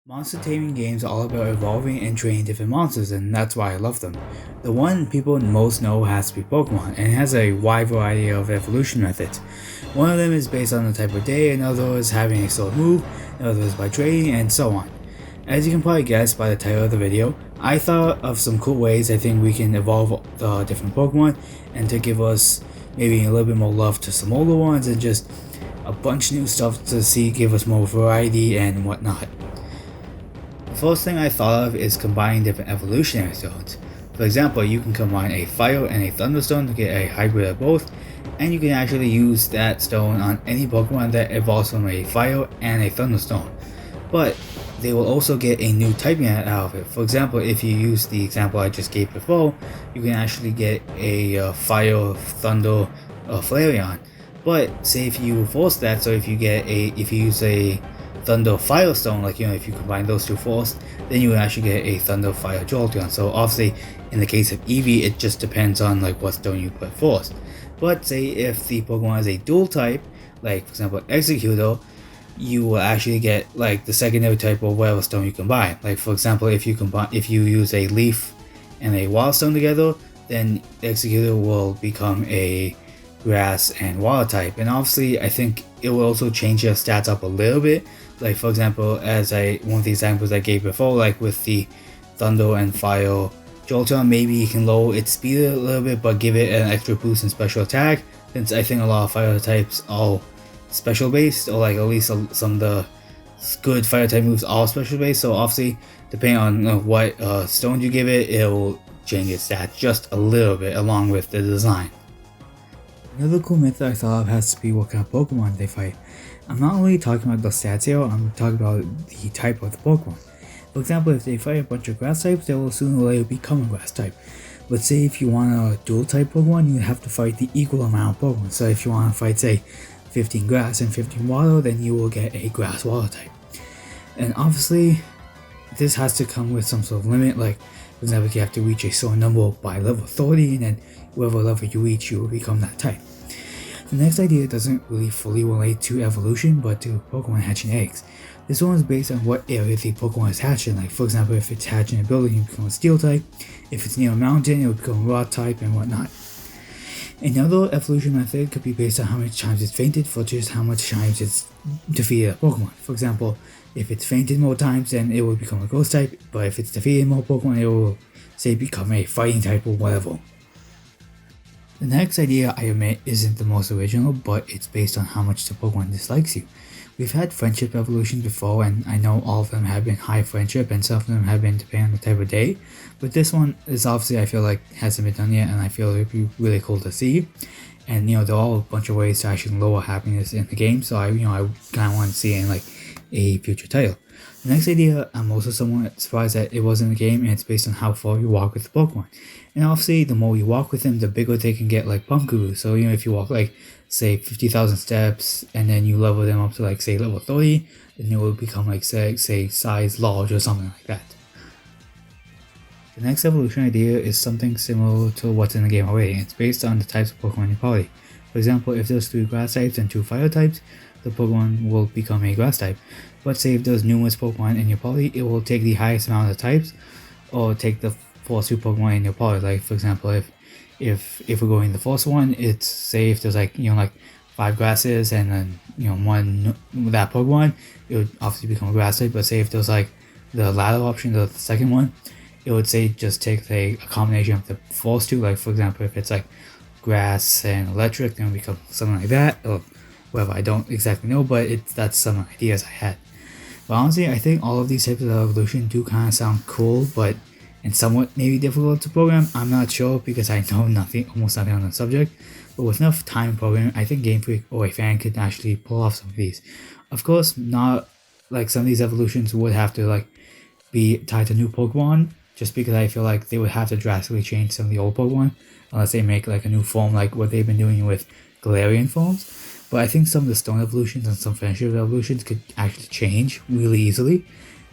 Monster taming games are all about evolving and training different monsters, and that's why I love them. The one people most know has to be Pokemon, and it has a wide variety of evolution methods. One of them is based on the type of day, another is having a sword move, another is by training, and so on. As you can probably guess by the title of the video, I thought of some cool ways I think we can evolve the different Pokemon, and to give us maybe a little bit more love to some older ones, and just a bunch of new stuff to see, give us more variety and whatnot. The first thing I thought of is combining different evolutionary stones. For example, you can combine a fire and a thunderstone to get a hybrid of both, and you can actually use that stone on any Pokemon that evolves from a fire and a thunderstone. But they will also get a new typing out of it. For example, if you use the example I just gave before, you can actually get a fire, thunder, Flareon. But say if you force that, so if you use a Thunder Firestone, if you combine those two force, then you will actually get a Thunder Fire Jolteon. So obviously, in the case of Eevee, it just depends on what stone you put first. But say if the Pokemon is a dual type, like for example Executor, you will actually get the secondary type of whatever stone you combine. Like for example, if you use a Leaf and a Wild Stone together, then Executor will become a Grass and Water type. And obviously, I think it will also change your stats up a little bit. Like for example, one of the examples I gave before, like with the Thunder and Fire Jolteon, maybe you can lower its speed a little bit, but give it an extra boost in special attack. Since I think a lot of fire types are special based, or at least some of the good fire type moves are special based. So obviously, depending on what stones you give it, it will change its stats just a little bit along with the design. Another cool method I thought of has to be what kind of Pokemon they fight. I'm not only talking about the stats here, I'm talking about the type of the Pokemon. For example, if they fight a bunch of grass types, they will sooner or later become a grass type. But say if you want a dual type Pokemon, you have to fight the equal amount of Pokemon. So if you want to fight say 15 grass and 15 water, then you will get a grass water type. And obviously, this has to come with some sort of limit, like for example, you have to reach a certain number by level 30, and then whatever level you reach, you will become that type. The next idea doesn't really fully relate to evolution, but to Pokemon hatching eggs. This one is based on what area the Pokemon is hatched in. Like for example, if it's hatched in a building, you become a steel type. If it's near a mountain, it will become a rock type and whatnot. Another evolution method could be based on how many times it's fainted versus how much times it's defeated a Pokemon. For example, if it's fainted more times, then it will become a ghost type, but if it's defeated more Pokemon, it will say become a fighting type or whatever. The next idea, I admit, isn't the most original, but it's based on how much the Pokemon dislikes you. We've had friendship evolutions before, and I know all of them have been high friendship, and some of them have been depending on the type of day. But this one is obviously, I feel like, hasn't been done yet, and I feel it would be really cool to see. And there are a bunch of ways to actually lower happiness in the game, so I kind of want to see it in a future title. The next idea, I'm also somewhat surprised that it was in the game, and it's based on how far you walk with the Pokemon. And obviously, the more you walk with them, the bigger they can get, like Pumpkaboo. So if you walk say 50,000 steps, and then you level them up to say level 30, then it will become say size large or something like that. The next evolution idea is something similar to what's in the game already. It's based on the types of Pokemon in your party. For example, if there's 3 grass types and 2 fire types, the Pokemon will become a grass type. But say if there's numerous Pokemon in your party, it will take the highest amount of types, or take the first 2 Pokemon in your party. Like for example, if we're going the first one, it's say if there's 5 grasses and then one that Pokemon, it would obviously become a grass type. But say if there's the latter option, the second one, it would say just take a combination of the first 2. Like for example, if it's grass and electric, then it will become something like that, or whatever. I don't exactly know, but that's some ideas I had. But honestly, I think all of these types of evolution do kind of sound cool, but and somewhat maybe difficult to program. I'm not sure because I know almost nothing on the subject. But with enough time programming, I think Game Freak or a fan could actually pull off some of these. Of course, not some of these evolutions would have to be tied to new Pokemon, just because I feel like they would have to drastically change some of the old Pokemon unless they make a new form like what they've been doing with Galarian forms. But I think some of the stone evolutions and some friendship evolutions could actually change really easily.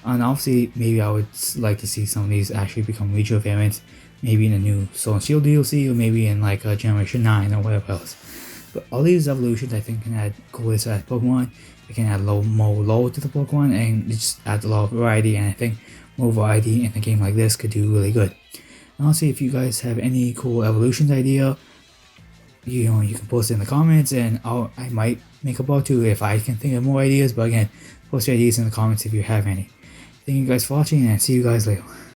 And obviously, maybe I would like to see some of these actually become regional variants, maybe in a new Sword and Shield DLC, or maybe in Generation 9 or whatever else. But all these evolutions I think can add coolest Pokemon, it can add more lore to the Pokemon and just add a lot of variety, and I think more variety in a game like this could do really good. And also, if you guys have any cool evolutions idea, you can post it in the comments, and I might make a part 2 if I can think of more ideas. But again, post your ideas in the comments if you have any. Thank you guys for watching, and see you guys later.